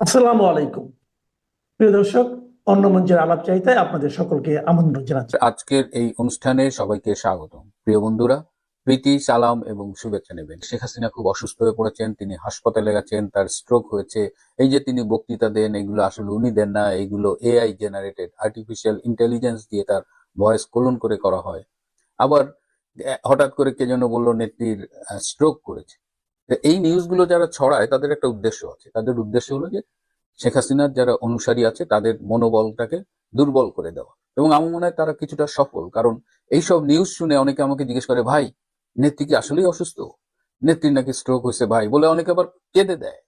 আসসালামু আলাইকুম। প্রিয় দর্শক, অন্য মঞ্চের আলাপ চাইতায় আপনাদের সকলকে আমন্ত্রণ জানাচ্ছি। আজকের এই অনুষ্ঠানে সবাইকে স্বাগত। প্রিয় বন্ধুরা, প্রীতি, সালাম এবং শুভেচ্ছা নেবেন। শেখ হাসিনা খুব অসুস্থ হয়ে পড়েছেন, তিনি হাসপাতালে গেছেন, তার স্ট্রোক হয়েছে। এই যে তিনি বক্তৃতা দেন, এগুলো আসলে উনি দেন না, এগুলো এআই জেনারেটেড, আর্টিফিশিয়াল ইন্টেলিজেন্স দিয়ে তার ভয়েস ক্লোন করে করা হয়। আবার হঠাৎ করে কে যেন বললো নেত্রীর স্ট্রোক করেছে। তো এই নিউজগুলো যারা ছড়ায় তাদের একটা উদ্দেশ্য আছে। তাদের উদ্দেশ্য হলো যে শেখ হাসিনার যারা অনুসারী আছে তাদের মনোবলটাকে দুর্বল করে দেওয়া। এবং আমার মনে হয় তারা কিছুটা সফল, কারণ এইসব নিউজ শুনে অনেকে আমাকে জিজ্ঞেস করে, ভাই নেত্রী কি আসলেই অসুস্থ, নেত্রীর নাকি স্ট্রোক হয়েছে ভাই, বলে অনেকে আবার কেঁদে দেয়।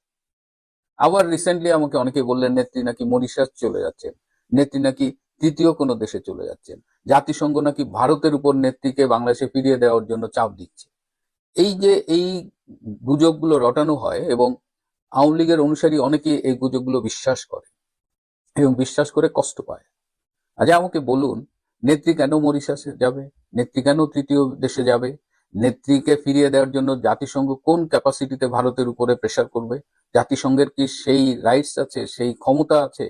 আবার রিসেন্টলি আমাকে অনেকে বললেন নেত্রী নাকি মরিশাস চলে যাচ্ছেন, নেত্রী নাকি তৃতীয় কোনো দেশে চলে যাচ্ছেন, জাতিসংঘ নাকি ভারতের উপর নেত্রীকে বাংলাদেশে ফিরিয়ে দেওয়ার জন্য চাপ দিচ্ছে। এই যে এই গুজবগুলো রটানো হয় এবং আওয়ামী লীগের অনুসারী অনেকে এই গুজবগুলো বিশ্বাস করে এবং বিশ্বাস করে কষ্ট পায়। আজ আমাকে বলুন, নেত্রী কেন মরিশাসে যাবে, নেত্রী কেন তৃতীয় দেশে যাবে, নেত্রীকে ফিরিয়ে দেওয়ার জন্য জাতিসংঘ কোন ক্যাপাসিটিতে ভারতের উপরে প্রেশার করবে, জাতিসংঘের কি সেই রাইটস আছে, সেই ক্ষমতা আছে?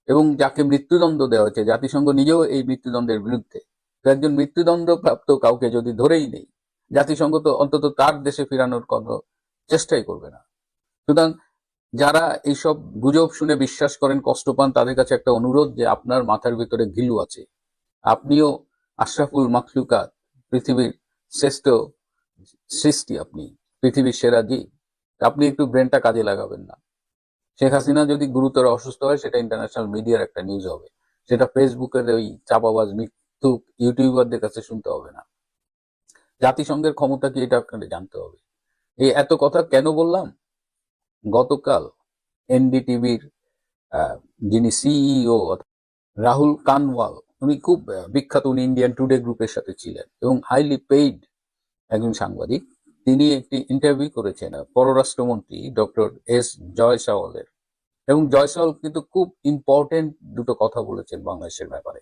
এবং যাকে মৃত্যুদণ্ড দেওয়া হয়েছে, জাতিসংঘ নিজেও এই মৃত্যুদণ্ডের বিরুদ্ধে। তো একজন মৃত্যুদণ্ড প্রাপ্ত কাউকে যদি ধরেই নেই, জাতিসংঘ তো অন্তত তার দেশে ফিরানোর কোনো চেষ্টাই করবে না। সুতরাং যারা এইসব গুজব শুনে বিশ্বাস করেন, কষ্ট পান, তাদের কাছে একটা অনুরোধ যে আপনার মাথার ভিতরে ঘিলু আছে, আপনিও আশরাফুল মাখলুকাত, পৃথিবীর শ্রেষ্ঠ সৃষ্টি, আপনি পৃথিবীর সেরা জীব, আপনি একটু ব্রেনটা কাজে লাগাবেন না? শেখ হাসিনা যদি গুরুতর অসুস্থ হয়, সেটা ইন্টারন্যাশনাল মিডিয়ার একটা নিউজ হবে, সেটা ফেসবুকের ওই চাপাবাজ মিথ্যুক ইউটিউবারদের কাছে শুনতে হবে না। জাতিসংঘের ক্ষমতা কি, এটা আপনাদের জানতে হবে। এই এত কথা কেন বললাম? গতকাল এনডিটিভির যিনি সিইও রাহুল কানওয়াল, উনি খুব বিখ্যাত, উনি ইন্ডিয়ান টুডে গ্রুপের সাথে ছিলেন এবং হাইলি পেইড একজন সাংবাদিক। তিনি একটি ইন্টারভিউ করেছেন পররাষ্ট্রমন্ত্রী ডক্টর এস জয়সওয়ালের, এবং জয়সওয়াল কিন্তু খুব ইম্পর্টেন্ট দুটো কথা বলেছেন বাংলাদেশের ব্যাপারে।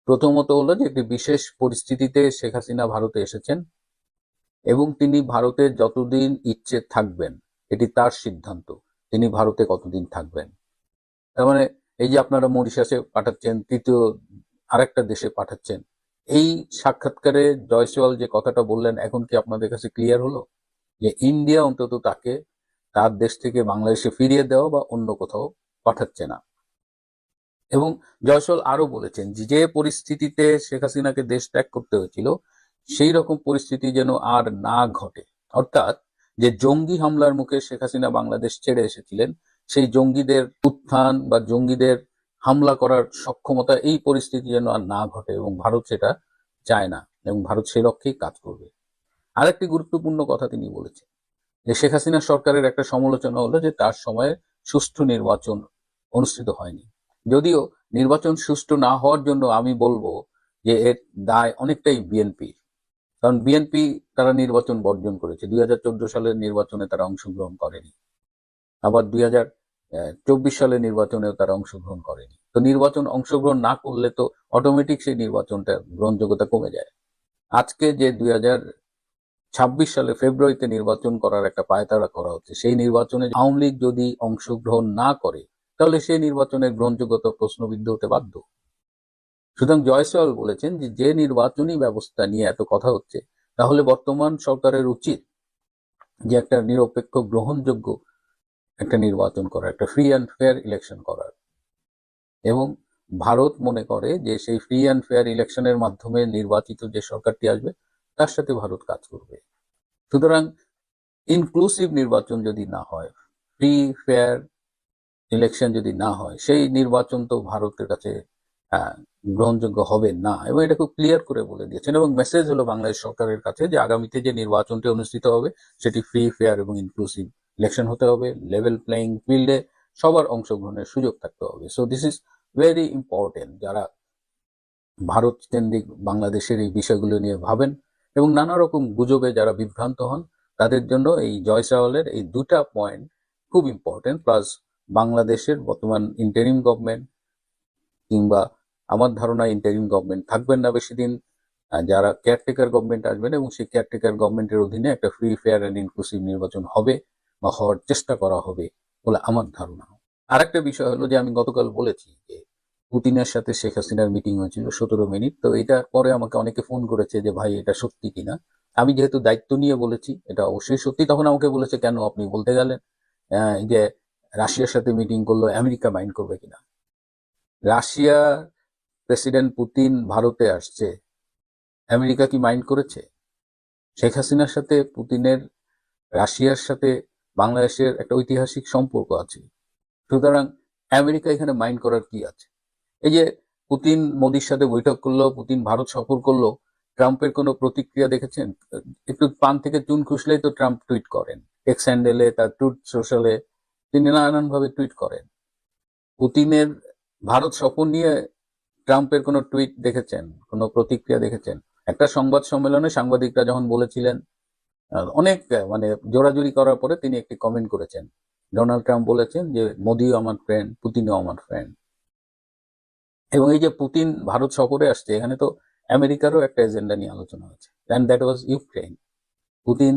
প্রথমত হলো যে একটি বিশেষ পরিস্থিতিতে শেখ হাসিনা ভারতে এসেছেন এবং তিনি ভারতে যতদিন ইচ্ছে থাকবেন, এটি তার সিদ্ধান্ত, তিনি ভারতে কতদিন থাকবেন। তার মানে এই যে আপনারা মরিশাসে পাঠাচ্ছেন, তৃতীয় আরেকটা দেশে পাঠাচ্ছেন, এই সাক্ষাৎকারে জয়সওয়াল যে কথাটা বললেন, এখন কি আপনাদের কাছে ক্লিয়ার হলো যে ইন্ডিয়া অন্তত তাকে তার দেশ থেকে বাংলাদেশে ফিরিয়ে দেওয়া বা অন্য কোথাও পাঠাচ্ছে না? এবং জয়সওয়াল আরো বলেছেন যে পরিস্থিতিতে শেখ হাসিনাকে দেশ ত্যাগ করতে হয়েছিল, সেই রকম পরিস্থিতি যেন আর না ঘটে। অর্থাৎ যে জঙ্গি হামলার মুখে শেখ হাসিনা বাংলাদেশ ছেড়ে এসেছিলেন, সেই জঙ্গিদের উত্থান বা জঙ্গিদের হামলা করার সক্ষমতা, এই পরিস্থিতি যেন আর না ঘটে, এবং ভারত সেটা চায় না এবং ভারত সে লক্ষ্যেই কাজ করবে। আরেকটি গুরুত্বপূর্ণ কথা তিনি বলেছেন যে শেখ হাসিনা সরকারের একটা সমালোচনা হলো যে তার সময়ে সুষ্ঠু নির্বাচন অনুষ্ঠিত হয়নি। যদিও নির্বাচন সুষ্ঠু না হওয়ার জন্য আমি বলবো যে এর দায় অনেকটাই বিএনপির, কারণ বিএনপি তারা নির্বাচন বর্জন করেছে, 2014 সালের নির্বাচনে তারা অংশগ্রহণ করেনি, আবার 2024 সালের নির্বাচনেও তারা অংশগ্রহণ করেনি। তো নির্বাচন অংশগ্রহণ না করলে তো অটোমেটিক সেই নির্বাচনটা গ্রহণযোগ্যতা কমে যায়। আজকে যে 2026 সালে ফেব্রুয়ারিতে নির্বাচন করার একটা পায়তারা করা হচ্ছে, সেই নির্বাচনে আওয়ামী লীগ যদি অংশগ্রহণ না করে, তাহলে সেই নির্বাচনের গ্রহণযোগ্যতা প্রশ্নবিদ্ধ হতে বাধ্য। সুতরাং জয়সওয়াল বলেছেন যে যে নির্বাচনী ব্যবস্থা নিয়ে এত কথা হচ্ছে, তাহলে বর্তমান সরকারের উচিত যে একটা নিরপেক্ষ গ্রহণযোগ্য একটা নির্বাচন করা, একটা ফ্রি অ্যান্ড ফেয়ার ইলেকশন করার। এবং ভারত মনে করে যে সেই ফ্রি অ্যান্ড ফেয়ার ইলেকশনের মাধ্যমে নির্বাচিত যে সরকারটি আসবে, তার সাথে ভারত কাজ করবে। সুতরাং ইনক্লুসিভ নির্বাচন যদি না হয়, ফ্রি ফেয়ার ইলেকশন যদি না হয়, সেই নির্বাচন তো ভারতের কাছে গ্রহণযোগ্য হবে না, এবং এটা খুব ক্লিয়ার করে বলে দিয়েছেন। এবং মেসেজ হলো বাংলাদেশ সরকারের কাছে যে আগামীতে যে নির্বাচনটি অনুষ্ঠিত হবে, সেটি ফ্রি ফেয়ার এবং ইনক্লুসিভ ইলেকশন হতে হবে, লেভেল প্লেইং ফিল্ডে সবার অংশগ্রহণের সুযোগ থাকতে হবে। So this is very important. যারা ভারত কেন্দ্রিক বাংলাদেশের এই বিষয়গুলো নিয়ে ভাবেন এবং নানা রকম গুজবে যারা বিভ্রান্ত হন, তাদের জন্য এই জয়সওয়ালের এই দুটা পয়েন্ট খুব ইম্পর্টেন্ট। প্লাস বাংলাদেশের বর্তমান ইন্টারিম গভর্নমেন্ট, কিংবা আমার ধারণা ইন্টারিম গভর্নমেন্ট থাকবেন না বেশি দিন, যারা কেয়ারটেকার গভর্নমেন্ট আসবেন, এবং সেই কেয়ারটেকার গভর্নমেন্টের অধীনে একটা ফ্রি ফেয়ার অ্যান্ড ইনক্লুসিভ নির্বাচন হবে বা হওয়ার চেষ্টা করা হবে। বলে আমার ধারণা। আরেকটা বিষয় হলো যে আমি গতকাল বলেছি যে পুতিনের সাথে শেখ হাসিনার মিটিং হয়েছিল 17 মিনিট। তো এটার পরে আমাকে অনেকে ফোন করেছে যে ভাই এটা সত্যি কিনা। আমি যেহেতু দায়িত্ব নিয়ে বলেছি এটা অবশ্যই সত্যি, তখন আমাকে বলেছে কেন আপনি বলতে গেলেন এই যে রাশিয়ার সাথে মিটিং করলো, আমেরিকা মাইন্ড করবে কিনা। রাশিয়া প্রেসিডেন্ট পুতিন ভারতে আসছে, আমেরিকা কি মাইন্ড করেছে? শেখ হাসিনার সাথে পুতিনের, রাশিয়ার সাথে বাংলাদেশের একটা ঐতিহাসিক সম্পর্ক আছে, সুতরাং আমেরিকা এখানে মাইন্ড করার কি আছে? এই যে পুতিন মোদির সাথে বৈঠক করলো, পুতিন ভারত সফর করলো, ট্রাম্পের কোনো প্রতিক্রিয়া দেখেছেন? একটু পান থেকে চুন খুসলেই তো ট্রাম্প টুইট করেন, এক্স হ্যান্ডেলে, তার ট্রুথ সোশ্যালে তিনি নানান ভাবে টুইট করেন। পুতিনের ভারত সফর নিয়ে ট্রাম্পের কোনো টুইট দেখেছেন, কোনো প্রতিক্রিয়া দেখেছেন? একটা সংবাদ সম্মেলনে সাংবাদিকরা যখন বলেছিলেন, অনেক মানে জোরাজুরি করার পরে তিনি একটি কমেন্ট করেছেন। ডোনাল্ড ট্রাম্প বলেছেন যে মোদিও আমার ফ্রেন্ড, পুতিনও আমার ফ্রেন্ড। এবং এই যে পুতিন ভারত সফরে আসছে, এখানে তো আমেরিকারও একটা এজেন্ডা নিয়ে আলোচনা হচ্ছে, and that was Ukraine. Putin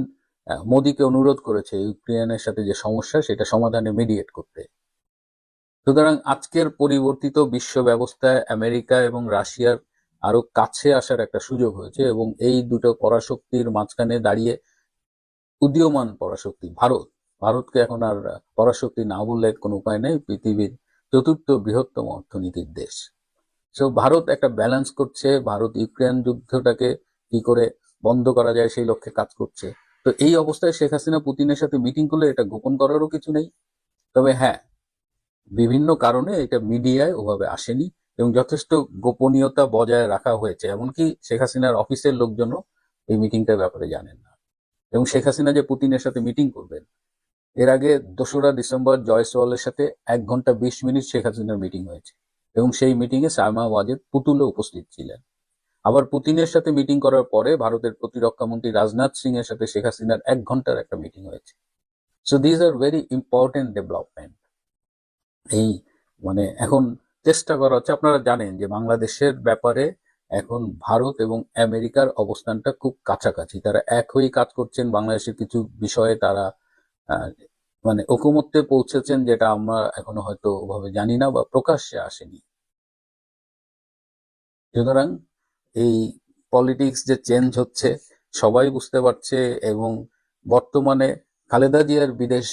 মোদিকে অনুরোধ করেছে ইউক্রেনের সাথে যে সমস্যা সেটা সমাধানে মিডিয়েট করতে। সুতরাং আজকের পরিবর্তিত বিশ্ব ব্যবস্থায় আমেরিকা এবং রাশিয়ার আরো কাছে আসার একটা সুযোগ হয়েছে, এবং এই দুটো পরাশক্তির মাঝখানে দাঁড়িয়ে উদীয়মান পরাশক্তি ভারতকে এখন আর পরাশক্তি না বললে কোনো উপায় নেই, পৃথিবীর চতুর্থ বৃহত্তম অর্থনীতির দেশ। সো ভারত একটা ব্যালেন্স করছে, ভারত ইউক্রেন যুদ্ধটাকে কি করে বন্ধ করা যায় সেই লক্ষ্যে কাজ করছে। তো এই অবস্থায় শেখ হাসিনা পুতিনের সাথে মিটিং করলে এটা গোপন করারও কিছু নেই। তবে হ্যাঁ, বিভিন্ন কারণে এটা মিডিয়ায় ওভাবে আসেনি এবং যথেষ্ট গোপনীয়তা বজায় রাখা হয়েছে। এমনকি শেখ হাসিনার অফিসের লোকজনও এই মিটিংটার ব্যাপারে জানেন না। এবং শেখ হাসিনা যে পুতিনের সাথে মিটিং করবেন, এর আগে 2রা ডিসেম্বর জয়সওয়ালের সাথে 1 ঘন্টা 20 মিনিট শেখ হাসিনার মিটিং হয়েছে, এবং সেই মিটিং এ সায়মা ওয়াজেদ পুতুলও উপস্থিত ছিলেন। আবার পুতিনের সাথে মিটিং করার পরে ভারতের প্রতিরক্ষা মন্ত্রী রাজনাথ সিং এর সাথে শেখ হাসিনার 1 ঘন্টার একটা মিটিং হয়েছে। So these are very important development. এই মানে এখন চেষ্টা করা হচ্ছে, আপনারা জানেন যে বাংলাদেশের ব্যাপারে এখন ভারত এবং আমেরিকার অবস্থানটা খুব কাছাকাছি, তারা এক হয়ে কাজ করছেন। বাংলাদেশের কিছু বিষয়ে তারা আহ, মানে ঐকমত্যে পৌঁছেছেন, যেটা আমরা এখনো হয়তো ওভাবে জানি না বা প্রকাশ্যে আসেনি। সুতরাং এই পলিটিক্স যে চেঞ্জ হচ্ছে সবাই বুঝতে পারছে, এবং বর্তমানে খালেদা জিয়ার বিদেশ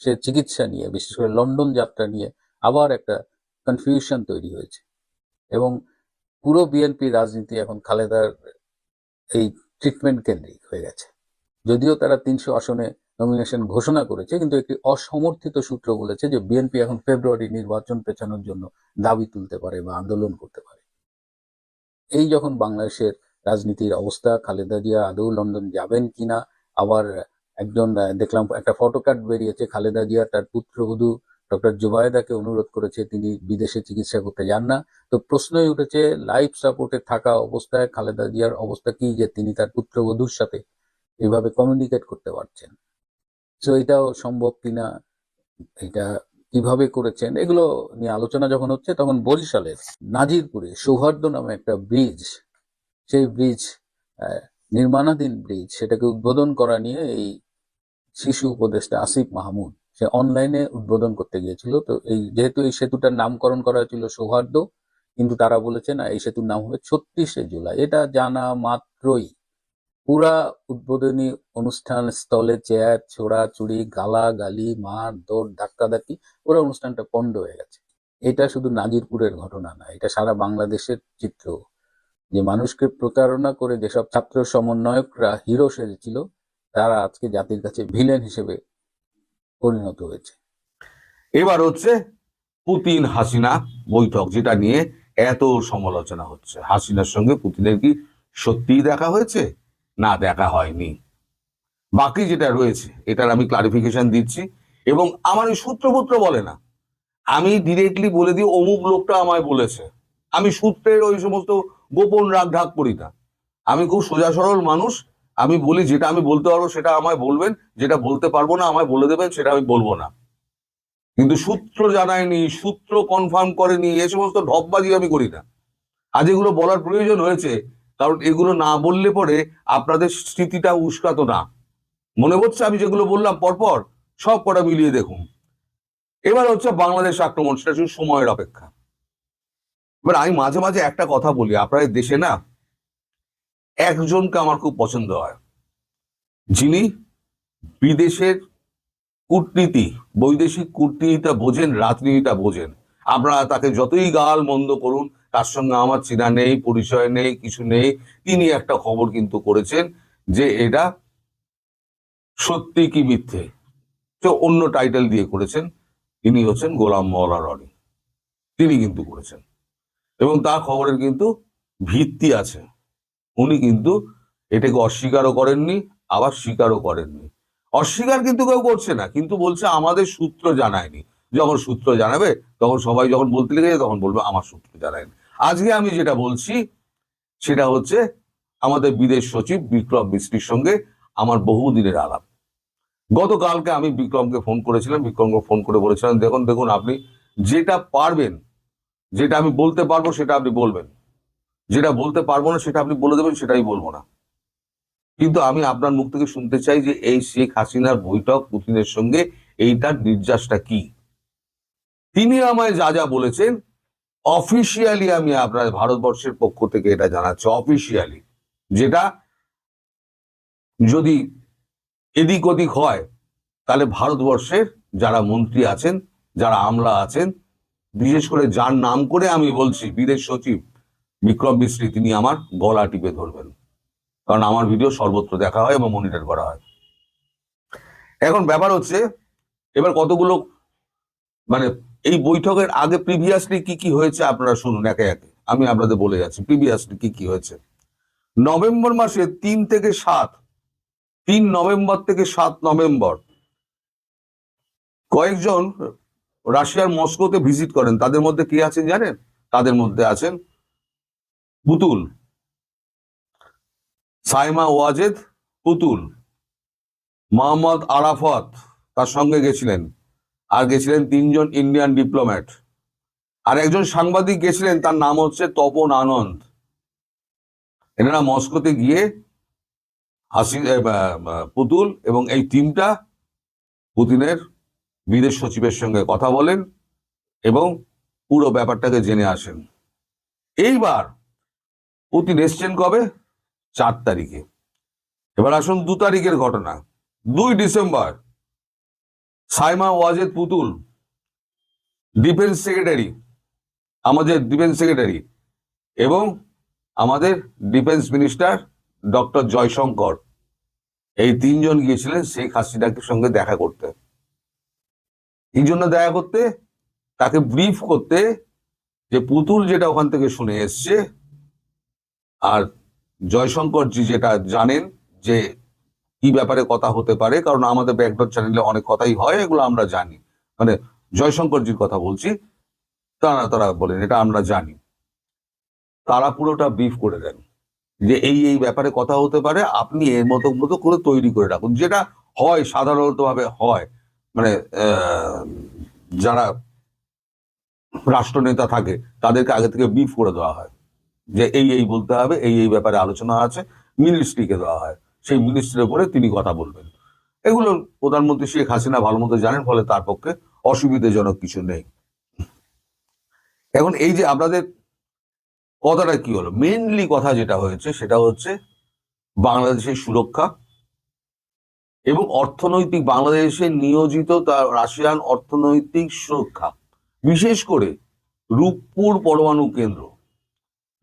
সে চিকিৎসা নিয়ে, বিশেষ করে লন্ডন যাত্রা নিয়ে আবার একটা কনফিউশন তৈরি হয়েছে, এবং পুরো বিএনপি রাজনীতি এখন খালেদার এই ট্রিটমেন্ট কেন্দ্রিক হয়ে গেছে। যদিও তারা 300 আসনে নমিনেশন ঘোষণা করেছে, কিন্তু একটি অসমর্থিত সূত্র বলেছে যে বিএনপি এখন ফেব্রুয়ারি নির্বাচন পেছানোর জন্য দাবি তুলতে পারে বা আন্দোলন করতে পারে। এই যখন বাংলাদেশের রাজনীতির অবস্থা, খালেদা জিয়া আদৌ লন্ডন যাবেন কিনা, আবার একজন দেখলাম একটা ফটোকার্ড বেরিয়েছে, খালেদা জিয়া তার পুত্রবধূ ডক্টর জুবায়েদাকে অনুরোধ করেছে তিনি বিদেশে চিকিৎসা করতে যান না। তো প্রশ্নই উঠেছে লাইফ সাপোর্টে থাকা অবস্থায় খালেদা জিয়ার অবস্থা কি, যে তিনি তার পুত্রবধূর সাথে এইভাবে কমিউনিকেট করতে পারছেন। তো এটাও সম্ভব কিনা, এটা কিভাবে করেছেন, এগুলো নিয়ে আলোচনা যখন হচ্ছে, তখন বরিশালের নাজিরপুরে সৌহার্দ্য নামে একটা ব্রিজ, সেই ব্রিজ নির্মাণাধীন ব্রিজ, সেটাকে উদ্বোধন করা নিয়ে এই শিশু উপদেষ্টা আসিফ মাহমুদ সে অনলাইনে উদ্বোধন করতে গিয়েছিল। তো এই যেহেতু এই সেতুটার নামকরণ করা হয়েছিল সৌহার্দ্য, কিন্তু তারা বলেছে না, এই সেতুর নাম হবে 36শে জুলাই। এটা জানা মাত্রই পুরা উদ্বোধনী অনুষ্ঠান স্থলে চেয়ার ছোড়াছুড়ি, গালাগালি, মার দৌড়, ধাক্কাধাক্কি, পুরো অনুষ্ঠানটা পণ্ড হয়ে গেছে। এটা শুধু নাজিরপুরের ঘটনা না, এটা সারা বাংলাদেশের চিত্র, যে মানুষকে প্রতারণা করে যেসব ছাত্র সমন্বয়করা হিরো সেজেছিল, তারা আজকে জাতির কাছে ভিলেন হিসেবে পরিণত হয়েছে। এবার হচ্ছে পুতিন হাসিনা বৈঠক, যেটা নিয়ে এত সমালোচনা হচ্ছে। হাসিনার সঙ্গে পুতিনের কি সত্যিই দেখা হয়েছে, না দেখা হয়নি? বাকি যেটা রয়েছে এটার আমি ক্লারিফিকেশন দিচ্ছি, এবং আমার ওই সূত্রপুত্র বলে না, আমি ডিরেক্টলি বলে দিই অমুক লোকটা আমায় বলেছে। আমি সূত্রের ওই সমস্ত গোপন রাগ ঢাক করি না। আমি খুব সোজা সরল মানুষ। আমি বলি যেটা আমি বলতে পারবো সেটা আমায় বলবেন, যেটা বলতে পারবো না আমায় বলে দেবেন, সেটা আমি বলবো না। কিন্তু সূত্র জানায়নি, সূত্র কনফার্ম করেনি, এ সমস্ত ঢপবাজি আমি করি না। আজ এগুলো বলার প্রয়োজন হয়েছে, কারণ এগুলো না বললে পরে আপনাদের স্মৃতিটা উস্কাতো না। মনে হচ্ছে আমি যেগুলো বললাম পরপর সব কটা মিলিয়ে দেখুন। এবার হচ্ছে বাংলাদেশ আক্রমণ, সেটা শুধু সময়ের অপেক্ষা। এবার আমি মাঝে মাঝে একটা কথা বলি, আপনাদের দেশে না একজনকে আমার খুব পছন্দ হয়, যিনি বিদেশের কূটনীতি, বৈদেশিক কূটনীতিটা বোঝেন, রাজনীতিটা বোঝেন। আপনারা তাকে যতই গাল মন্দ করুন, তার সঙ্গে আমার চেনা নেই, পরিচয় নেই, কিছু নেই। তিনি একটা খবর কিন্তু করেছেন যে এটা সত্যি কি মিথ্যে, তো অন্য টাইটেল দিয়ে করেছেন। তিনি হচ্ছেন গোলাম মওলা রনি, তিনি কিন্তু করেছেন এবং তার খবরের কিন্তু ভিত্তি আছে। উনি কিন্তু এটাকে অস্বীকারও করেননি, আবার স্বীকারও করেননি। অস্বীকার কিন্তু কেউ করছে না, কিন্তু বলছে আমাদের সূত্র জানায়নি। যখন সূত্র জানাবে তখন সবাই যখন বলতে লেগে তখন বলবে আমার সূত্র জানায়নি। আজকে আমি যেটা বলছি সেটা হচ্ছে আমাদের বিদেশ সচিব বিক্রম মিস্ত্রির সঙ্গে আমার বহুদিনের আলাপ। গতকালকে আমি বিক্রমকে ফোন করেছিলাম, বিক্রমকে ফোন করে বলেছিলাম দেখুন দেখুন আপনি যেটা পারবেন, যেটা আমি বলতে পারবো সেটা আপনি বলবেন, যেটা বলতে পারবো না সেটা আপনি বলে দেবেন, সেটাই বলবো না। কিন্তু আমি আপনার মুখ থেকে শুনতে চাই যে এই শেখ হাসিনার বৈঠক পুতিনের সঙ্গে, এইটার নির্যাসটা কি। তিনি আমায় যা যা বলেছেন অফিসিয়ালি, আমি আপনার ভারতবর্ষের পক্ষ থেকে এটা জানাচ্ছি অফিসিয়ালি, যেটা যদি এদিক ওদিক হয় তাহলে ভারতবর্ষের যারা মন্ত্রী আছেন, যারা আমলা আছেন, বিশেষ করে যার নাম করে আমি বলছি বিদেশ সচিব বিক্রম মিস্ত্রি, তিনি আমার গলা টিপে ধরবেন, কারণ আমার ভিডিও সর্বত্র দেখা হয় এবং মনিটর করা হয়। এখন ব্যাপার হচ্ছে এবার কতগুলো মানে এই বৈঠকের আগে প্রিভিয়াসলি কি কি হয়েছে আপনারা শুনুন একে একে, আমি আপনাদের বলে যাচ্ছি প্রিভিয়াসলি কি কি হয়েছে। নভেম্বর মাসে 3 নভেম্বর থেকে 7 নভেম্বর কয়েকজন রাশিয়ার মস্কোতে ভিজিট করেন। তাদের মধ্যে কে আছেন জানেন? তাদের মধ্যে আছেন পুতুল, সাইমা ওয়াজেদ পুতুল, মোহাম্মদ আরাফাত তার সঙ্গে গেছিলেন, আর গেছিলেন 3 জন ইন্ডিয়ান ডিপ্লোম্যাট, আর একজন সাংবাদিক গেছিলেন, তার নাম হচ্ছে তপন আনন্দ। এনারা মস্কোতে গিয়ে পুতুল এবং এই টিমটা পুতিনের বিদেশ সচিবের সঙ্গে কথা বলেন এবং পুরো ব্যাপারটাকে জেনে আসেন। এইবার পুতিন এসছেন কবে? 4 তারিখে। এবার আসুন 2 তারিখের ঘটনা। 2 ডিসেম্বর সাইমা ওয়াজেদ পুতুল, ডিফেন্স সেক্রেটারি, আমাদের ডিফেন্স সেক্রেটারি এবং আমাদের ডিফেন্স মিনিস্টার ডক্টর জয়শঙ্কর, এই 3 জন গিয়েছিলেন শেখ হাসিনার সঙ্গে দেখা করতে। এই জন্য দেখা করতে, তাকে ব্রিফ করতে যে পুতুল যেটা ওখান থেকে শুনে এসছে, আর জয়শঙ্করজি যেটা জানেন যে কি ব্যাপারে কথা হতে পারে, কারণ আমাদের ব্যাকডোর চ্যানেলে অনেক কথাই হয়, এগুলো আমরা জানি। মানে জয়শঙ্করজির কথা বলছি, তারা বলেন এটা আমরা জানি। তারা পুরোটা ব্রিফ করে দেন যে এই ব্যাপারে কথা হতে পারে, আপনি এর মতো করে তৈরি করে রাখুন, যেটা হয় সাধারণত ভাবে হয়। মানে যারা রাষ্ট্রনেতা থাকে তাদেরকে আগে থেকে ব্রিফ করে দেওয়া হয় যে এই বলতে হবে, এই ব্যাপারে আলোচনা আছে, মিনিস্ট্রিকে দেওয়া হয়, সেই মিনিস্ট্রির উপরে তিনি কথা বলবেন। এগুলো প্রধানমন্ত্রী শেখ হাসিনা ভালো মতো জানেন, ফলে তার পক্ষে অসুবিধাজনক কিছু নেই। এখন এই যে আপনাদের কথাটা কি হলো, মেইনলি কথা যেটা হয়েছে সেটা হচ্ছে বাংলাদেশের সুরক্ষা এবং অর্থনৈতিক, বাংলাদেশে নিয়োজিত তার রাশিয়ান অর্থনৈতিক সুরক্ষা, বিশেষ করে রূপপুর পরমাণু কেন্দ্র।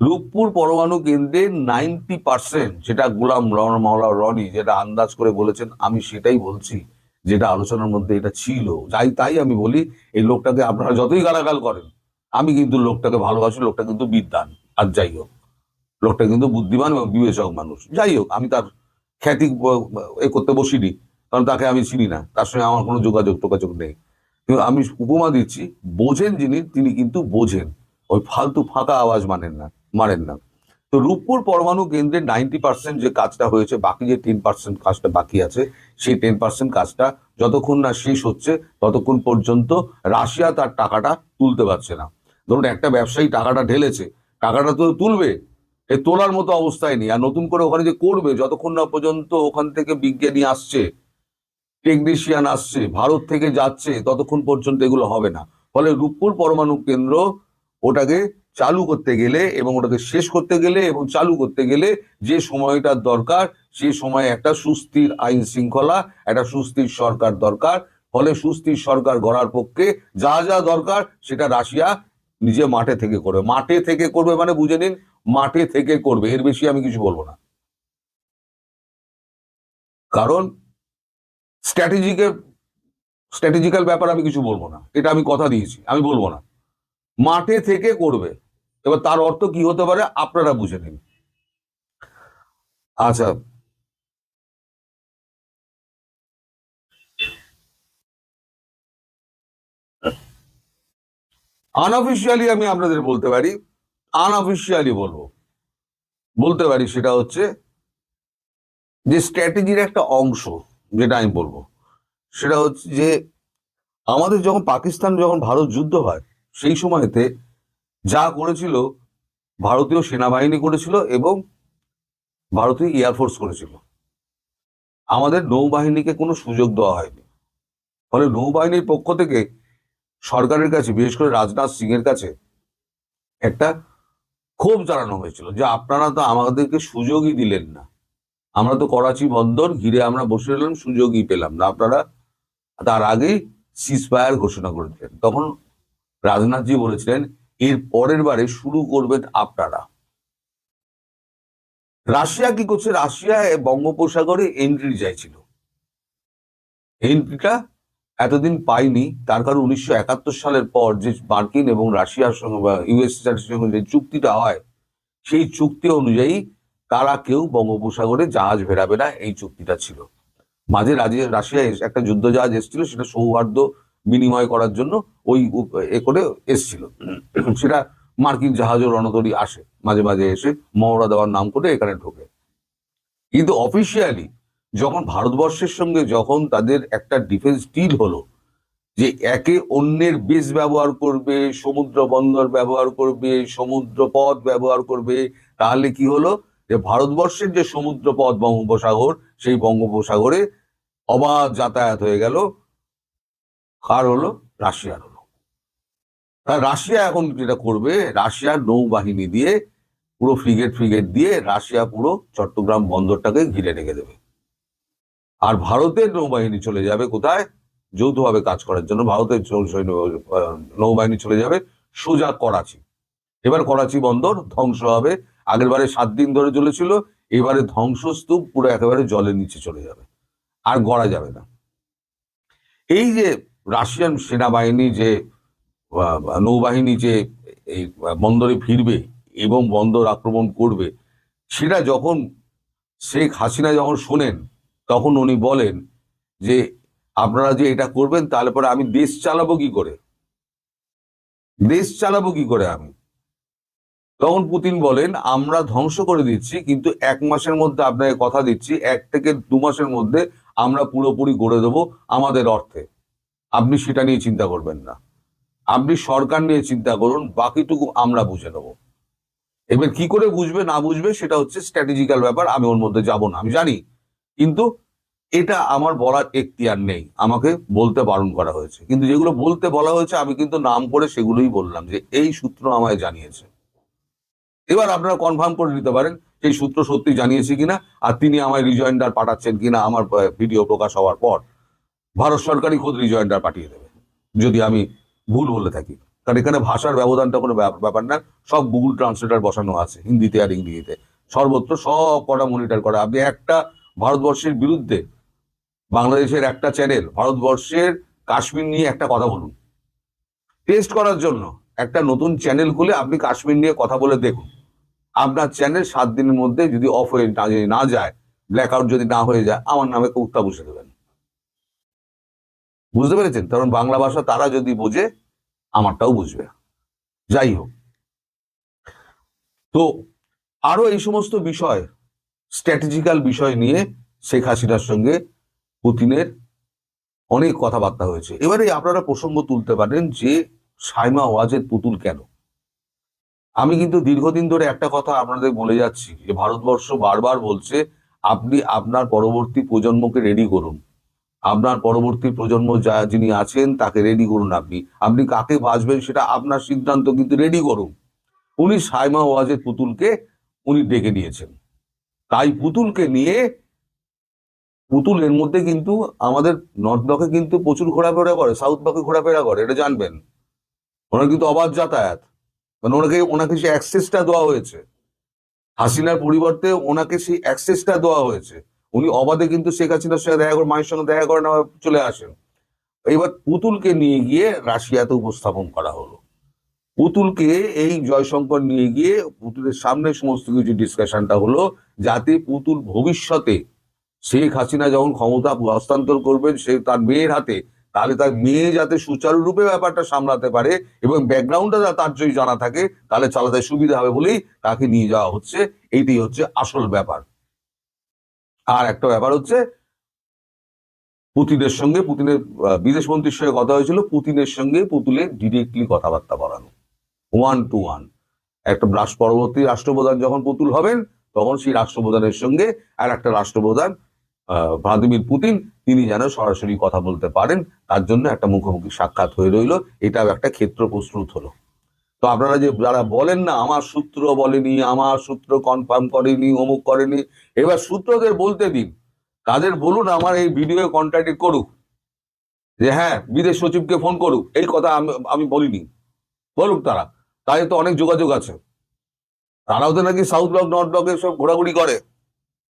রূপপুর পরমাণু কেন্দ্রের 90%, যেটা গোলাম মওলা রনি যেটা আন্দাজ করে বলেছেন, আমি সেটাই বলছি, যেটা আলোচনার মধ্যে এটা ছিল। তাই আমি বলি এই লোকটাকে আপনারা যতই গালাগাল করেন, আমি কিন্তু লোকটাকে ভালোবাসি, লোকটা কিন্তু বিদ্বান। আর যাই হোক, লোকটা কিন্তু বুদ্ধিমান এবং বিবেচক মানুষ। যাই হোক, আমি তার খ্যাতি করতে বসিনি, কারণ তাকে আমি চিনি না, তার সঙ্গে আমার কোনো যোগাযোগ নেই। কিন্তু আমি উপমা দিচ্ছি, বোঝেন যিনি, তিনি কিন্তু বোঝেন, ওই ফালতু ফাঁকা আওয়াজ মানেন না। তো রূপপুর পরমাণু কেন্দ্রের 90% যে কাজটা হয়েছে, বাকি যে 10% কাজটা বাকি আছে, সেই 10% কাজটা যতক্ষণ না শেষ হচ্ছে ততক্ষণ পর্যন্ত রাশিয়া তার টাকাটা তুলতে পারছে না। ধরুন একটা ব্যবসায়ী টাকাটা ঢেলেছে, টাকাটা তো তুলবে, তোলার মতো অবস্থায় নেই, আর নতুন করে ওখানে যে করবে, যতক্ষণ না পর্যন্ত ওখান থেকে বিজ্ঞানী আসছে, টেকনিশিয়ান আসছে, ভারত থেকে যাচ্ছে, ততক্ষণ পর্যন্ত এগুলো হবে না। ফলে রূপপুর পরমাণু কেন্দ্র ওটাকে চালু করতে গেলে এবং ওটাকে শেষ করতে গেলে এবং চালু করতে গেলে যে সময়টার দরকার, সেই সময় একটা সুস্থির আইন শৃঙ্খলা, একটা সুস্থির সরকার দরকার। ফলে সুস্থির সরকার গড়ার পক্ষে যা যা দরকার সেটা রাশিয়া নিজে মাঠে থেকে করবে। মাঠে থেকে করবে মানে বুঝে নিন, মাঠে থেকে করবে, এর বেশি আমি কিছু বলবো না। কারণ স্ট্র্যাটেজিক্যাল ব্যাপার আমি কিছু বলবো না, এটা আমি কথা দিয়েছি, আমি বলবো না। মাঠে থেকে করবে। এবার তার অর্থ কি হতে পারে আপনারা বুঝে নিন। আচ্ছা, আনঅফিসিয়ালি আমি আপনাদের বলতে পারি, আনঅফিসিয়ালি বলতে পারি, সেটা হচ্ছে যে স্ট্র্যাটেজির একটা অংশ, যেটা আমি বলবো সেটা হচ্ছে যে আমাদের যখন পাকিস্তান যখন ভারত যুদ্ধ হয় সেই সময়তে যা করেছিল ভারতীয় সেনাবাহিনী করেছিল এবং ভারতীয় এয়ারফোর্স করেছিল, আমাদের নৌবাহিনীকে কোনো সুযোগ দেওয়া হয়নি। ফলে নৌবাহিনীর পক্ষ থেকে সরকারের কাছে, বিশেষ করে রাজনাথ সিং এর কাছে একটা ক্ষোভ জানানো হয়েছিল যে আপনারা তো আমাদেরকে সুযোগই দিলেন না, আমরা তো করাচি বন্দর ঘিরে আমরা বসে রইলাম, সুযোগই পেলাম না। আপনারা তার আগেই সিজফায়ার ঘোষণা করেছিলেন। তখন রাজনাথজি বলেছিলেন এর পরের বারে শুরু করবেন আপনারা। রাশিয়া কি করছে? রাশিয়া বঙ্গোপসাগরে এন্ট্রি চাইছিল, এন্ট্রিটা এতদিন পাইনি। তার কারণ 1971 সালের পর যে মার্কিন এবং রাশিয়ার সঙ্গে বা ইউএসএর সঙ্গে যে চুক্তিটা হয়, সেই চুক্তি অনুযায়ী তারা কেউ বঙ্গোপসাগরে জাহাজ ভেড়াবে না, এই চুক্তিটা ছিল। মাঝে রাশিয়া একটা যুদ্ধ জাহাজ এসেছিল, সেটা সৌহার্দ্য বিনিময় করার জন্য ওই এ করে এসছিল। সেটা মার্কিন জাহাজ ও রণতরী আসে মাঝে মাঝে, এসে মহড়া দেওয়ার নাম করে এখানে ঢোকে। কিন্তু অফিসিয়ালি যখন ভারতবর্ষের সঙ্গে যখন তাদের একটা ডিফেন্স ডিল হলো যে একে অন্যের বেস ব্যবহার করবে, সমুদ্র বন্দর ব্যবহার করবে, সমুদ্র পথ ব্যবহার করবে, তাহলে কি হলো যে ভারতবর্ষের যে সমুদ্র পথ বঙ্গোপসাগর, সেই বঙ্গোপসাগরে অবাধ যাতায়াত হয়ে গেল। কার হলো? রাশিয়ার হলো। তাই রাশিয়া এখন যেটা করবে, রাশিয়ার নৌবাহিনী দিয়ে, পুরো ফ্রিগেট দিয়ে রাশিয়া পুরো চট্টগ্রাম বন্দরটাকে ঘিরে রেখে দেবে। আর ভারতের নৌবাহিনী চলে যাবে কোথায়? যৌথভাবে কাজ করার জন্য ভারতের নৌবাহিনী চলে যাবে সোজা করাচি। এবার করাচি বন্দর ধ্বংস হবে। আগের বারে 7 দিন ধরে চলেছিল, এবারে ধ্বংসস্তূপ পুরো একেবারে জলের নিচে চলে যাবে, আর গড়া যাবে না। এই যে রাশিয়ান সেনাবাহিনী যে নৌবাহিনী যে এই বন্দরে ফিরবে এবং বন্দর আক্রমণ করবে, সেটা যখন শেখ হাসিনা যখন শোনেন, তখন উনি বলেন যে আপনারা যে এটা করবেন, তাহলে পরে আমি দেশ চালাবো কি করে? আমি? তখন পুতিন বলেন আমরা ধ্বংস করে দিচ্ছি, কিন্তু 1 মাসের মধ্যে আপনাকে কথা দিচ্ছি, 1 থেকে 2 মাসের মধ্যে আমরা পুরোপুরি গড়ে দেবো আমাদের অর্থে। আপনি সেটা নিয়ে চিন্তা করবেন না, আপনি সরকার নিয়ে চিন্তা করুন, বাকিটুকু আমরা বুঝে নেবো। এবার কি করে বুঝবে না বুঝবে সেটা হচ্ছে স্ট্র্যাটেজিক্যাল ব্যাপার, আমি ওর মধ্যে যাব না, আমি জানি। কিন্তু এটা আমার বলার এখতিয়ার নেই, আমাকে বলতে বারণ করা হয়েছে। কিন্তু যেগুলো বলতে বলা হয়েছে আমি কিন্তু নাম করে সেগুলোই বললাম যে এই সূত্র আমায় জানিয়েছে। এবার আপনারা কনফার্ম করে নিতে পারেন সেই সূত্র সত্যি জানিয়েছে কিনা, আর তিনি আমায় রিজয়েন্ডার পাঠাচ্ছেন কিনা আমার ভিডিও প্রকাশ হওয়ার পর। ভারত সরকারই খোদ রিজয়েন্ডার পাঠিয়ে দেবে যদি আমি ভুল বলে থাকি। কারণ এখানে ভাষার ব্যবধানটা কোনো ব্যাপার না, সব গুগল ট্রান্সলেটার বসানো আছে, হিন্দিতে আর ইংরেজিতে, সর্বত্র সব কটা মনিটর করা। আপনি একটা ভারতবর্ষের বিরুদ্ধে বাংলাদেশের একটা চ্যানেল ভারতবর্ষের কাশ্মীর নিয়ে একটা কথা বলুন, টেস্ট করার জন্য একটা নতুন চ্যানেল খুলে আপনি কাশ্মীর নিয়ে কথা বলে দেখুন, আপনার চ্যানেল 7 দিনের মধ্যে যদি অফ হয়ে না যায়, ব্ল্যাক আউট যদি না হয়ে যায়, আমার নামে কুত্তা বসে দেবেন। বুঝতে পেরেছেন? কারণ বাংলা ভাষা তারা যদি বোঝে, আমারটাও বুঝবে। যাই হোক, তো আরো এই সমস্ত বিষয়, স্ট্র্যাটেজিক্যাল বিষয় নিয়ে শেখ হাসিনার সঙ্গে পুতিনের অনেক কথাবার্তা হয়েছে। এবারে আপনারা প্রসঙ্গ তুলতে পারেন যে সাইমা ওয়াজেদ পুতুল কেন? আমি কিন্তু দীর্ঘদিন ধরে একটা কথা আপনাদের বলে যাচ্ছি যে ভারতবর্ষ বারবার বলছে আপনি আপনার পরবর্তী প্রজন্মকে রেডি করুন, আপনার পরবর্তী প্রজন্ম যিনি আছেন তাকে রেডি করুন। আপনি কাকে বাঁচবেন সেটা আপনার সিদ্ধান্ত, কিন্তু রেডি করুন। উনি সাইমা ওয়াজেদ পুতুলকে উনি ডেকে নিয়েছেন, তাই পুতুলকে নিয়ে, পুতুলের মধ্যে কিন্তু আমাদের নর্থ ব্লকে কিন্তু প্রচুর ঘোরাফেরা করে, সাউথ ব্লকে ঘোরাফেরা করে, এটা জানবেন। ওনার কিন্তু অবাধ যাতায়াত, মানে ওনাকে সেই অ্যাক্সেসটা দেওয়া হয়েছে, হাসিনার পরিবর্তে ওনাকে সেই অ্যাক্সেসটা দেওয়া হয়েছে। উনি অবাধে কিন্তু শেখ হাসিনার সঙ্গে দেখা করে, মায়ের সঙ্গে দেখা করেন, আবার চলে আসেন। এবার পুতুলকে নিয়ে গিয়ে রাশিয়াতে উপস্থাপন করা হলো। পুতুলকে এই জয়শঙ্কর নিয়ে গিয়ে পুতুলের সামনে সমস্ত কিছু ডিসকাশনটা হলো, যাতে পুতুল ভবিষ্যতে শেখ হাসিনা যখন ক্ষমতা হস্তান্তর করবেন সে তার মেয়ের হাতে, তাহলে তার মেয়ে যাতে সুচারুরূপে ব্যাপারটা সামলাতে পারে এবং ব্যাকগ্রাউন্ডটা তার যদি জানা থাকে, তাহলে চালাতে সুবিধা হবে বলেই তাকে নিয়ে যাওয়া হচ্ছে। এইটাই হচ্ছে আসল ব্যাপার। আর একটা ব্যাপার হচ্ছে, পুতিনের সঙ্গে, পুতিনের বিদেশ মন্ত্রীর সঙ্গে কথা হয়েছিল, পুতিনের সঙ্গে পুতুলের ডিরেক্টলি কথাবার্তা বলানো, 1 to 1। একটা পরবর্তী রাষ্ট্রপ্রধান যখন পুতুল হবেন, তখন সেই রাষ্ট্রপ্রধানের সঙ্গে আর একটা রাষ্ট্রপ্রধান ভ্লাদিমির পুতিন, তিনি যেন সরাসরি কথা বলতে পারেন, তার জন্য একটা মুখোমুখি সাক্ষাৎ হয়ে রইল। এটাও একটা ক্ষেত্র প্রস্তুত হলো। তো আপনারা যে যারা বলেন না আমার সূত্র বলেনি, আমার সূত্র কনফার্ম করেনি, অমুক করেনি, এবার সূত্রদের বলতে দিন, তাদের বলুন আমার এই ভিডিও কন্ট্রাডিক্ট করুক, যে হ্যাঁ বিদেশ সচিবকে ফোন করুক, এই কথা আমি বলিনি, বলুক তারা। তাই তো অনেক যোগাযোগ আছে, তারাও তো নাকি সাউথ ব্লক নর্থ ব্লকে সব ঘোরাঘুরি করে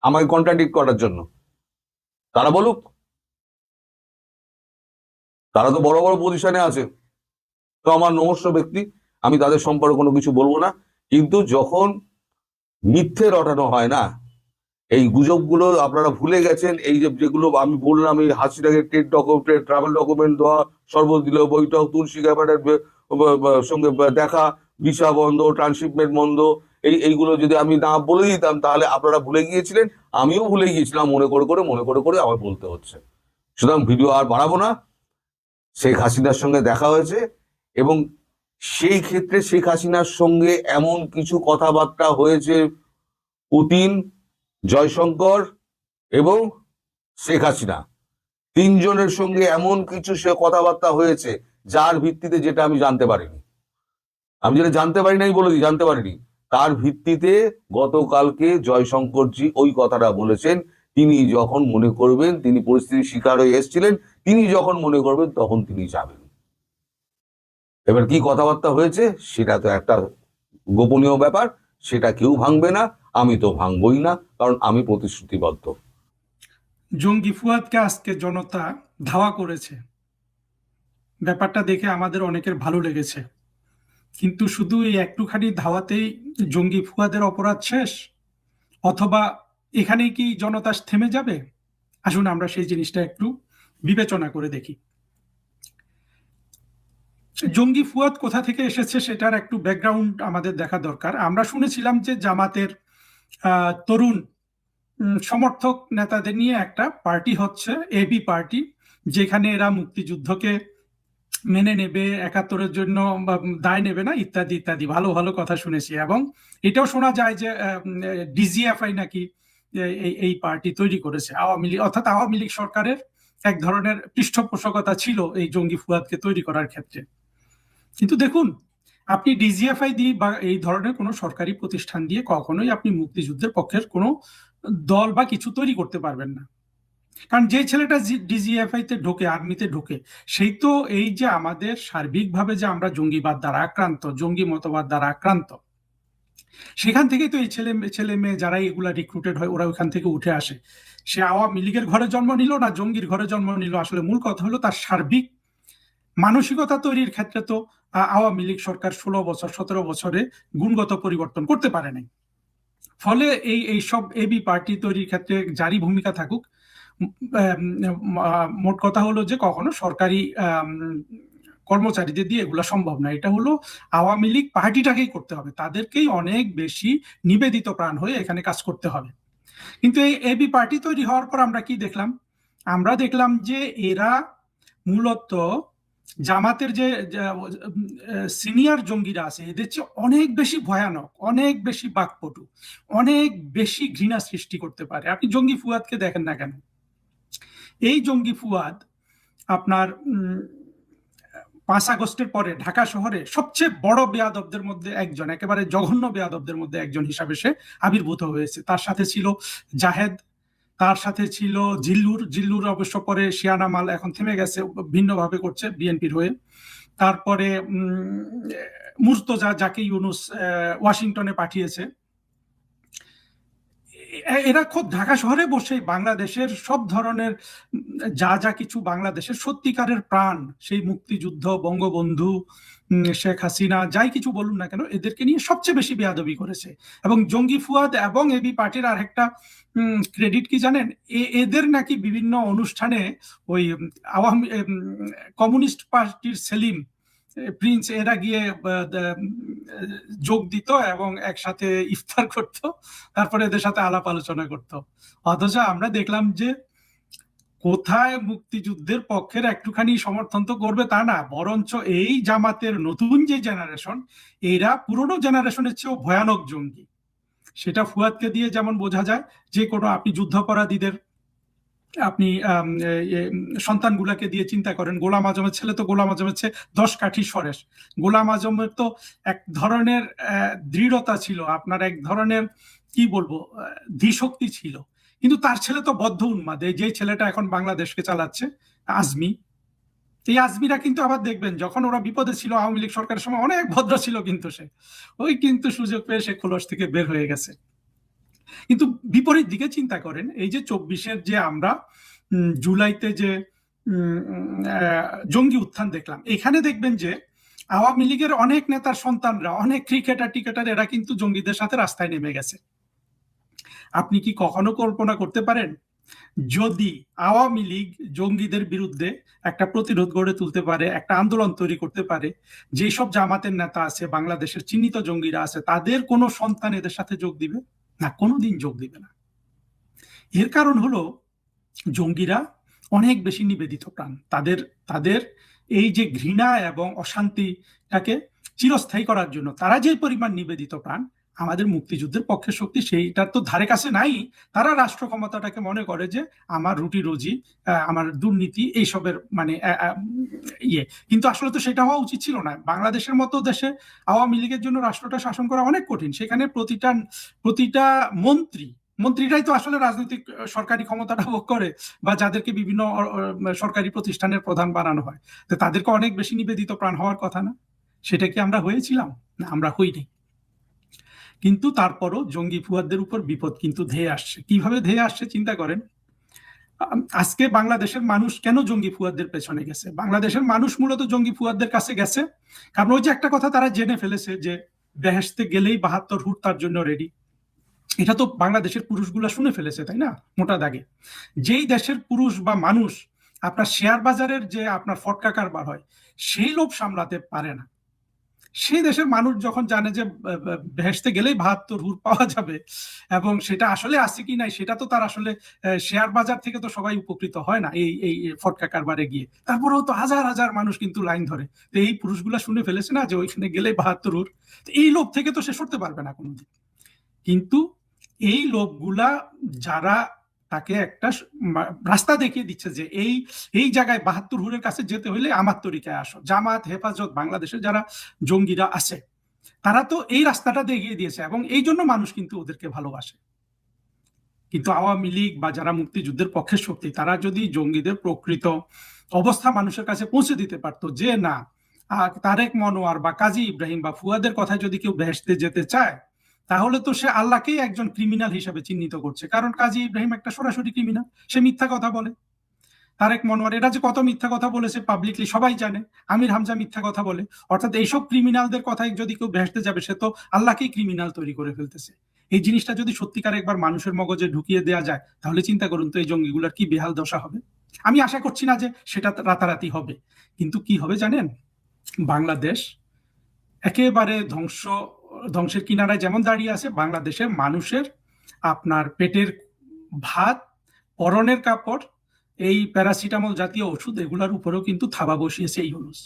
আমাকে কন্ট্রাডিক্ট করার জন্য। তারা বলুক, তারা তো বড় বড় পজিশনে আছে। তো আমার নমস্য ব্যক্তি, আমি তাদের সম্পর্কে কোনো কিছু বলবো না। কিন্তু যখন মিথ্যে রটানো হয় না, এই গুজবগুলো আপনারা ভুলে গেছেন। এই যেগুলো আমি বললাম, এই হাসিনাকে ট্রাভেল ডকুমেন্ট দেওয়া, শরবত দিল, বৈঠক, তুলসী গ্যাবারের সঙ্গে দেখা, ভিসা বন্ধ, ট্রান্সশিপমেন্ট বন্ধ, এইগুলো যদি আমি না বলে দিতাম, তাহলে আপনারা ভুলে গিয়েছিলেন, আমিও ভুলে গিয়েছিলাম, মনে করে আমার বলতে হচ্ছে। সুতরাং ভিডিও আর বাড়াবো না। শেখ হাসিনার সঙ্গে দেখা হয়েছে এবং সেই ক্ষেত্রে শেখ হাসিনার সঙ্গে এমন কিছু কথাবার্তা হয়েছে, পুতিন, জয়শঙ্কর এবং শেখ হাসিনা তিনজনের সঙ্গে এমন কিছু সে কথাবার্তা হয়েছে, যার ভিত্তিতে, যেটা আমি জানতে পারিনি, আমি যেটা জানতে পারি নাই বলে দিই, জানতে পারিনি, তার ভিত্তিতে গতকালকে জয়শঙ্করজি ওই কথাটা বলেছেন। তিনি যখন মনে করবেন, তিনি পরিস্থিতির শিকার হয়ে এসেছিলেন, তিনি যখন মনে করবেন তখন তিনি যাবেন। এবার কি কথাবার্তা হয়েছে সেটা তো একটা গোপনীয় ব্যাপার, সেটা কেউ ভাঙবে না, আমি তো ভাঙবই না, কারণ আমি প্রতিশ্রুতিবদ্ধ। জঙ্গি ফুয়াদকে আজকে জনতা ধাওয়া করেছে, ব্যাপারটা দেখে আমাদের অনেকের ভালো লেগেছে। কিন্তু শুধু এই একটুখানি ধাওয়াতেই জঙ্গি ফুয়াদের অপরাধ শেষ, অথবা এখানেই কি জনতা থেমে যাবে? আসুন আমরা সেই জিনিসটা একটু বিবেচনা করে দেখি। জঙ্গি ফুয়াদ কোথা থেকে এসেছে সেটার একটু ব্যাকগ্রাউন্ড আমাদের দেখা দরকার। আমরা শুনেছিলাম যে জামাতের তরুণ সমর্থক নেতাদের নিয়ে একটা পার্টি হচ্ছে, এবি পার্টি, যেখানে এরা মুক্তিযুদ্ধকে মেনে নেবে, ৭১-এর জন্য দায় নেবে না, ইত্যাদি ইত্যাদি ভালো ভালো কথা শুনেছি। এবং এটাও শোনা যায় যে ডিজিএফআই নাকি এই পার্টি তৈরি করেছে, আওয়ামী লীগ, অর্থাৎ আওয়ামী লীগ সরকারের এক ধরনের পৃষ্ঠপোষকতা ছিল এই জঙ্গি ফুয়াদকে তৈরি করার ক্ষেত্রে। কিন্তু দেখুন, আপনি ডিজিএফআই দিয়ে বা এই ধরনের কোনো সরকারি প্রতিষ্ঠান দিয়ে কখনোই আপনি মুক্তিযুদ্ধের পক্ষের কোনো দল বা কিছু তৈরি করতে পারবেন না। কারণ যে ছেলেটা ডিজিএফআই তে ঢোকে, আর্মিতে ঢোকে, সেই তো এই যে আমাদের সার্বিকভাবে যে আমরা জঙ্গিবাদ দ্বারা আক্রান্ত, জঙ্গি মতবাদ দ্বারা আক্রান্ত, সেখান থেকেই তো এই ছেলে মেয়ে যারা এগুলা রিক্রুটেড হয়, ওরা ওখান থেকে উঠে আসে। সে আওয়ামী লীগের ঘরে জন্ম নিল না জঙ্গির ঘরে জন্ম নিল, আসলে মূল কথা হলো তার সার্বিক মানসিকতা তৈরির ক্ষেত্রে তো আওয়ামী লীগ সরকার 16 বছর 17 বছরে গুণগত পরিবর্তন করতে পারে নাই। ফলে এই সব এবি পার্টি তৈরির ক্ষেত্রে জারি ভূমিকা থাকুক, মোট কথা হলো যে কখনো সরকারি কর্মচারীদের দিয়ে এগুলো সম্ভব না। এটা হলো আওয়ামী লীগ পার্টিটাকেই করতে হবে, তাদেরকেই অনেক বেশি নিবেদিত প্রাণ হয়ে এখানে কাজ করতে হবে। কিন্তু এই এবি পার্টি তৈরি হওয়ার পর আমরা কি দেখলাম? আমরা দেখলাম যে এরা মূলত জামাতের যে সিনিয়র জঙ্গিরা আছে, এদের চেয়ে অনেক বেশি ভয়ানক, অনেক বেশি বাকপটু, অনেক বেশি ঘৃণা সৃষ্টি করতে পারে। আপনি জঙ্গি ফুয়াদকে দেখেন না কেন, এই জঙ্গি ফুয়াদ আপনার 5 আগস্টের পরে ঢাকা শহরে সবচেয়ে বড় বেয়াদবদের মধ্যে একজন, একেবারে জঘন্য বেয়াদবদের মধ্যে একজন হিসাবে সে আবির্ভূত হয়েছে। তার সাথে ছিল জাহেদ, তার সাথে ছিল জিল্লুর অবশ্য পরে শিয়ানা মাল এখন থেমে গেছে, ভিন্নভাবে করছে বিএনপির হয়ে। তারপরে মুর্তজা, যাকে ইউনূস ওয়াশিংটনে পাঠিয়েছে। এরা খুব ঢাকা শহরে বসে বাংলাদেশের সব ধরনের যা কিছু বাংলাদেশের সত্যিকারের প্রাণ, সেই মুক্তিযুদ্ধ, বঙ্গবন্ধু, শেখ হাসিনা, যাই কিছু বলুন না কেন, এদেরকে নিয়ে সবচেয়ে বেশি বেয়াদবি করেছে। এবং জঙ্গি ফুয়াদ এবং এবি পার্টির আর একটা ক্রেডিট কি জানেন, এদের নাকি বিভিন্ন অনুষ্ঠানে ওই আওয়ামী কমিউনিস্ট পার্টির সেলিম, প্রিন্স, এরা গিয়ে যোগ দিত এবং একসাথে ইফতার করত, তারপরে এদের সাথে আলাপ আলোচনা করত। অথচ আমরা দেখলাম যে কোথায় মুক্তিযুদ্ধের পক্ষের একটুখানি সমর্থন তো করবে তা না, বরঞ্চ এই জামাতের নতুন যে জেনারেশন, এরা পুরনো জেনারেশনের চেয়েও ভয়ানক জঙ্গি। সেটা ফুয়াদকে দিয়ে যেমন বোঝা যায়, যে কোনো আপনি যুদ্ধাপরাধীদের আপনি সন্তানগুলাকে দিয়ে চিন্তা করেন। গোলাম আজমের ছেলে তো গোলাম আজমের চেয়ে 10 কাঠি সরেস। গোলাম আজমের তো এক ধরনের দৃঢ়তা ছিল, আপনার এক ধরনের কি বলবো ধীশক্তি ছিল, কিন্তু তার ছেলে তো বদ্ধ উন্মাদ। যে ছেলেটা এখন বাংলাদেশকে চালাচ্ছে, আজমি, এই আজমিরা কিন্তু আবার দেখবেন যখন ওরা বিপদে ছিল আওয়ামী লীগ সরকারের সময় অনেক ভদ্র ছিল, কিন্তু সে কিন্তু সুযোগ পেয়ে সে খোলস থেকে বের হয়ে গেছে। কিন্তু বিপরীত দিকে চিন্তা করেন, এই যে 24-এর যে আমরা জুলাইতে যে জঙ্গি উত্থান দেখলাম, এখানে দেখবেন যে আওয়ামী লীগের অনেক নেতার সন্তানরা, অনেক ক্রিকেটার এরা কিন্তু জঙ্গিদের সাথে রাস্তায় নেমে গেছে। আপনি কি কখনো কল্পনা করতে পারেন যদি আওয়ামী লীগ জঙ্গিদের বিরুদ্ধে একটা প্রতিরোধ গড়ে তুলতে পারে, একটা আন্দোলন তৈরি করতে পারে, যেসব জামাতের নেতা আছে, বাংলাদেশের চিহ্নিত জঙ্গিরা আছে, তাদের কোনো সন্তান এদের সাথে যোগ দিবে না? কোনোদিন যোগ দিবে না। এর কারণ হলো জঙ্গিরা অনেক বেশি নিবেদিত প্রাণ। তাদের এই যে ঘৃণা এবং অশান্তিটাকে চিরস্থায়ী করার জন্য তারা যে পরিমাণ নিবেদিত প্রাণ, আমাদের মুক্তিযুদ্ধের পক্ষে শক্তি সেইটার তো ধারে কাছে নাই। তারা রাষ্ট্র ক্ষমতাটাকে মনে করে যে আমার রুটি রুজি, আমার দুর্নীতি, এইসবের মানে কিন্তু আসলে তো সেটা হওয়া উচিত ছিল না। বাংলাদেশের মতো দেশে আওয়ামী লীগের জন্য রাষ্ট্রটা শাসন করা অনেক কঠিন। সেখানে প্রতিটা মন্ত্রীরাই তো আসলে রাজনৈতিক সরকারি ক্ষমতাটা ভোগ করে, বা যাদেরকে বিভিন্ন সরকারি প্রতিষ্ঠানের প্রধান বানানো হয়, তো তাদেরকে অনেক বেশি নিবেদিত প্রাণ হওয়ার কথা না? সেটা কি আমরা হয়েছিলাম? না, আমরা হইনি। কিন্তু তারপরও জঙ্গি ফুয়াদদের উপর বিপদ কিন্তু ধেয়ে আসছে। কিভাবে ধেয়ে আসছে চিন্তা করেন। আজকে বাংলাদেশের মানুষ কেন জঙ্গি ফুয়াদদের পেছনে গেছে? বাংলাদেশের মানুষ মূলত জঙ্গি ফুয়াদদের কাছে গেছে কারণ ওই যে একটা কথা তারা জেনে ফেলেছে যে বেহেশতে গেলেই 72 হুর তার জন্য রেডি। এটা তো বাংলাদেশের পুরুষগুলা শুনে ফেলেছে, তাই না? মোটা দাগে যেই দেশের পুরুষ বা মানুষ আপনার শেয়ার বাজারের যে আপনার ফটকা কারবার হয় সেই লোভ সামলাতে পারে না, সেই দেশের মানুষ যখন জানে যে বেহেশতে গেলেই 72 হুর পাওয়া যাবে, এবং সেটা আসলে আছে কি নাই সেটা তো তার আসলে শেয়ার বাজার থেকে তো সবাই উপকৃত হয় না এই ফটকা কারবারে গিয়ে, তারপরেও তো হাজার হাজার মানুষ কিন্তু লাইন ধরে। তো এই পুরুষগুলা শুনে ফেলেছে না যে ওইখানে গেলেই 72 হুর, এই লোভ থেকে তো সে সরতে পারবে না কোনোদিন। কিন্তু এই লোকগুলা যারা তাকে একটা রাস্তা দেখিয়ে দিচ্ছে যে এই জায়গায় 72 হুরের কাছে যেতে হইলে আমার তরিকায় আসো, জামাত, হেফাজত, বাংলাদেশের যারা জঙ্গিরা আছে তারা তো এই রাস্তাটা দেখিয়ে দিয়েছে, এবং এই জন্য মানুষ কিন্তু ওদেরকে ভালোবাসে। কিন্তু আওয়ামী লীগ বা যারা মুক্তিযুদ্ধের পক্ষের শক্তি, তারা যদি জঙ্গিদের প্রকৃত অবস্থা মানুষের কাছে পৌঁছে দিতে পারতো, যে না তারেক মনোয়ার বা কাজী ইব্রাহিম বা ফুয়াদের কথা যদি কেউ বেহেশতে যেতে চায়, তাহলে তো সে আল্লাহকেই একজন ক্রিমিনাল হিসেবে চিহ্নিত করছে। কারণ কাজী ইব্রাহিম একটা সরাসরি ক্রিমিনাল, সে মিথ্যা কথা বলে। তারেক মনোয়ার এরা যে কত মিথ্যা কথা বলেছে পাবলিকলি সবাই জানে। আমির হামজা মিথ্যা কথা বলে। অর্থাৎ এইসব ক্রিমিনালদের কথায় যদি কেউ বেহেশতে যাবে, সে তো আল্লাহকেই ক্রিমিনাল তৈরি করে ফেলতেছে। এই জিনিসটা যদি সত্যিকার একবার মানুষের মগজে ঢুকিয়ে দেওয়া যায়, তাহলে চিন্তা করুন তো এই জঙ্গিগুলোর কি বেহাল দশা হবে। আমি আশা করছি না যে সেটা রাতারাতি হবে, কিন্তু কি হবে জানেন, বাংলাদেশ একেবারে ধ্বংসের কিনারায় যেমন দাঁড়িয়ে আছে, বাংলাদেশের মানুষের আপনার পেটের ভাত, পরনের কাপড়, এই প্যারাসিটামল জাতীয় ওষুধ, এগুলোর উপরেও কিন্তু থাবা বসিয়েছে এই ইউনূস।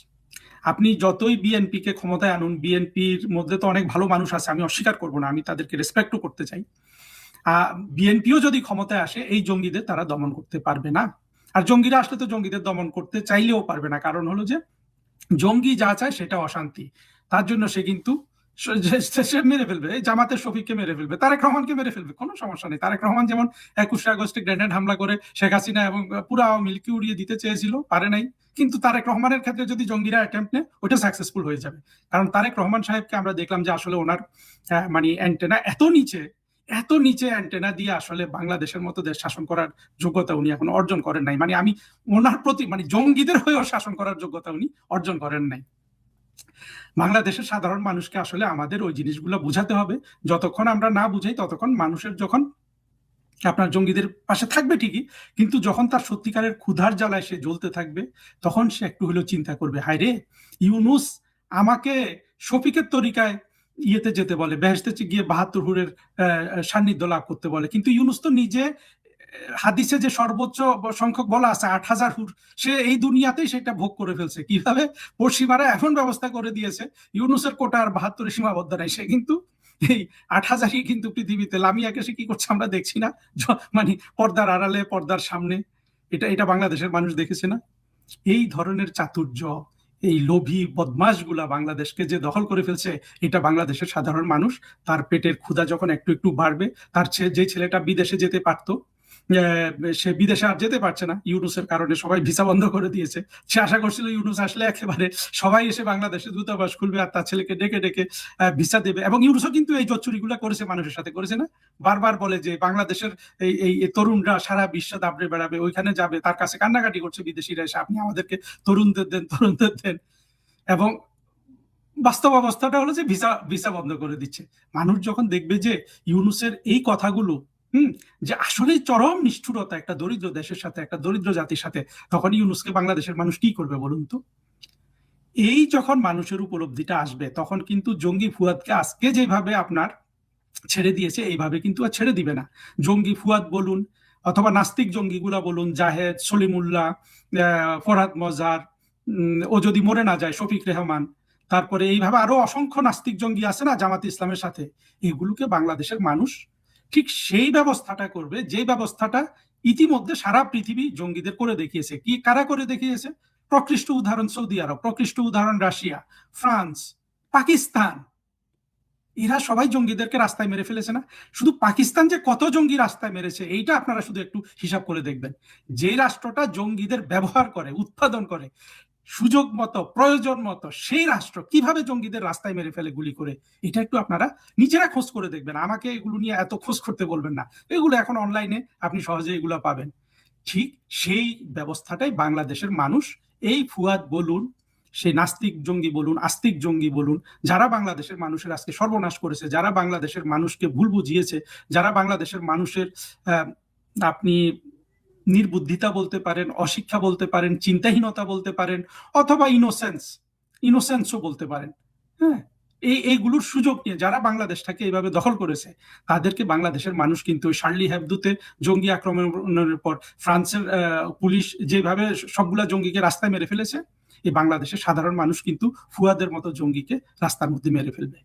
আপনি যতই বিএনপি কে ক্ষমতায় আনুন, বিএনপির মধ্যে তো অনেক ভালো মানুষ আছে, আমি অস্বীকার করবো না, আমি তাদেরকে রেসপেক্টও করতে চাই। বিএনপিও যদি ক্ষমতায় আসে, এই জঙ্গিদের তারা দমন করতে পারবে না। আর জঙ্গিরা আসলে তো জঙ্গিদের দমন করতে চাইলেও পারবে না, কারণ হলো যে জঙ্গি যা চায় সেটা অশান্তি। তার জন্য সে কিন্তু সে মেরে ফেলবে, এই জামাতের শফিককে মেরে ফেলবে, তারেক রহমানকে মেরে ফেলবে, কোনো সমস্যা নেই। তারেক রহমান যেমন 21শে আগস্টে গ্রেনেড হামলা করে শেখ হাসিনা এবং পুরো আওয়ামী লীগকে উড়িয়ে দিতে চেয়েছিল, পারে নাই। কিন্তু তারেক রহমানের ক্ষেত্রে যদি জঙ্গিরা অ্যাটেম্প্ট নেয়, ওটা সাকসেসফুল হয়ে যাবে। কারণ তারেক রহমান সাহেবকে আমরা দেখলাম যে আসলে ওনার মানে অ্যান্টেনা এত নিচে অ্যান্টেনা দিয়ে আসলে বাংলাদেশের মতো দেশ শাসন করার যোগ্যতা উনি এখন অর্জন করেন নাই। মানে আমি ওনার প্রতি মানে জঙ্গিদের হয়েও শাসন করার যোগ্যতা উনি অর্জন করেন নাই। বাংলাদেশের সাধারণ মানুষকে আসলে আমাদের ওই জিনিসগুলো বুঝাতে হবে। যতক্ষণ আমরা না বুঝাই ততক্ষণ মানুষের যখন আপনার জঙ্গিদের পাশে থাকবে ঠিকই, কিন্তু যখন তার সত্যিকারের ক্ষুধার জ্বালায় সে জ্বলতে থাকবে, তখন সে একটু হলেও চিন্তা করবে, হায় রে, ইউনুস আমাকে শফিকের তরিকায় ইয়েতে যেতে বলে, বেহেশতে গিয়ে 72 হুরের সান্নিধ্য লাভ করতে বলে, কিন্তু ইউনুস তো নিজে হাদিসে যে সর্বোচ্চ সংখ্যক বলা আছে 8000 হুর, সে এই দুনিয়াতেই সেটা ভোগ করে ফেলছে। কিভাবে? পশ্চিমারা এমন ব্যবস্থা করে দিয়েছে, ইউনুসের কোটা আর 72 সীমাবদ্ধ নাই। সে কিন্তু এই 8000ই কিন্তু পৃথিবীতে লামিয়াকে সে কি করছে আমরা দেখছি না? মানে পর্দার আড়ালে পর্দার সামনে, এটা বাংলাদেশের মানুষ দেখেছে না? এই ধরনের চাতুর্য, এই লোভী বদমাশগুলা বাংলাদেশকে যে দখল করে ফেলছে, এটা বাংলাদেশের সাধারণ মানুষ, তার পেটের ক্ষুধা যখন একটু একটু বাড়বে, তার যে ছেলেটা বিদেশে যেতে পারতো, সে বিদেশে আর যেতে পারছে না, ইউনুসের কারণে সবাই ভিসা বন্ধ করে দিয়েছে। সে আশা করছিল ইউনুস আসলে একেবারে সবাই এসে বাংলাদেশে দূতাবাস খুলবে আর তার ছেলেকে ডেকে ডেকে ভিসা দেবে। এবং ইউনুসও কিন্তু এই জচ্চুরিগুলো করেছে, মানুষের সাথে করেছে না? বারবার বলে যে বাংলাদেশের এই তরুণরা সারা বিশ্ব দাবড়ে বেড়াবে, ওইখানে যাবে, তার কাছে কান্নাকাটি করছে বিদেশিরা এসে, আপনি আমাদেরকে তরুণদের দেন। এবং বাস্তব অবস্থাটা হলো যে ভিসা বন্ধ করে দিচ্ছে। মানুষ যখন দেখবে যে ইউনুসের এই কথাগুলো যে আসলে চরম নিষ্ঠুরতা একটা দরিদ্র দেশের সাথে, একটা দরিদ্র জাতির সাথে, তখন ইউনুসকে বাংলাদেশের মানুষ কি করবে বলুন তো? এই যখন মানুষের উপলব্ধিটা আসবে, তখন কিন্তু জঙ্গি ফুয়াদকে আজকে যেভাবে আপনার ছেড়ে দিয়েছে, এইভাবে কিন্তু আর ছেড়ে দিবে না। জঙ্গি ফুয়াদ বলুন অথবা নাস্তিক জঙ্গিগুলা বলুন, জাহেদ, সলিমুল্লাহ, ফরহাদ মজার, ও যদি মরে না যায় শফিক রেহমান, তারপরে এইভাবে আরো অসংখ্য নাস্তিক জঙ্গি আছে না জামাত ইসলামের সাথে, এগুলোকে বাংলাদেশের মানুষ ঠিক সেই ব্যবস্থাটা করবে যে ব্যবস্থাটা ইতিমধ্যে সারা পৃথিবী জঙ্গিদের করে দেখিয়েছে। কি কারা করে দেখিয়েছে? প্রকৃষ্ট উদাহরণ সৌদি আরব, প্রকৃষ্ট উদাহরণ রাশিয়া, ফ্রান্স, পাকিস্তান। এরা সবাই জঙ্গিদেরকে রাস্তায় মেরে ফেলেছে না? শুধু পাকিস্তান যে কত জঙ্গি রাস্তায় মেরেছে, এইটা আপনারা শুধু একটু হিসাব করে দেখবেন। যে রাষ্ট্রটা জঙ্গিদের ব্যবহার করে, উৎপাদন করে সুযোগ মতো, প্রয়োজন মতো, সেই রাষ্ট্র কিভাবে জঙ্গিদের রাস্তায় মেরে ফেলে গুলি করে, এটা একটু আপনারা নিজেরা খোঁজ করে দেখবেন। আমাকে এগুলো নিয়ে এত খোঁজ করতে বলবেন না, এগুলো এখন অনলাইনে আপনি সহজে এগুলো পাবেন। ঠিক সেই ব্যবস্থাটাই বাংলাদেশের মানুষ, এই ফুয়াদ বলুন, সেই নাস্তিক জঙ্গি বলুন, আস্তিক জঙ্গি বলুন, যারা বাংলাদেশের মানুষের আজকে সর্বনাশ করেছে, যারা বাংলাদেশের মানুষকে ভুল বুঝিয়েছে, যারা বাংলাদেশের মানুষের আপনি নির্বুদ্ধিতা বলতে পারেন, অশিক্ষা বলতে পারেন, চিন্তাহীনতা বলতে পারেন, অথবা ইনোসেন্সও বলতে পারেন। হ্যাঁ, এইগুলোর সুযোগ নিয়ে যারা বাংলাদেশটাকে এইভাবে দখল করেছে, তাদেরকে বাংলাদেশের মানুষ কিন্তু শার্লি হেবদোতে জঙ্গি আক্রমণের পর ফ্রান্সের পুলিশ যেভাবে সবগুলা জঙ্গিকে রাস্তায় মেরে ফেলেছে, এই বাংলাদেশের সাধারণ মানুষ কিন্তু ফুয়াদের মতো জঙ্গিকে রাস্তার মধ্যে মেরে ফেলবে।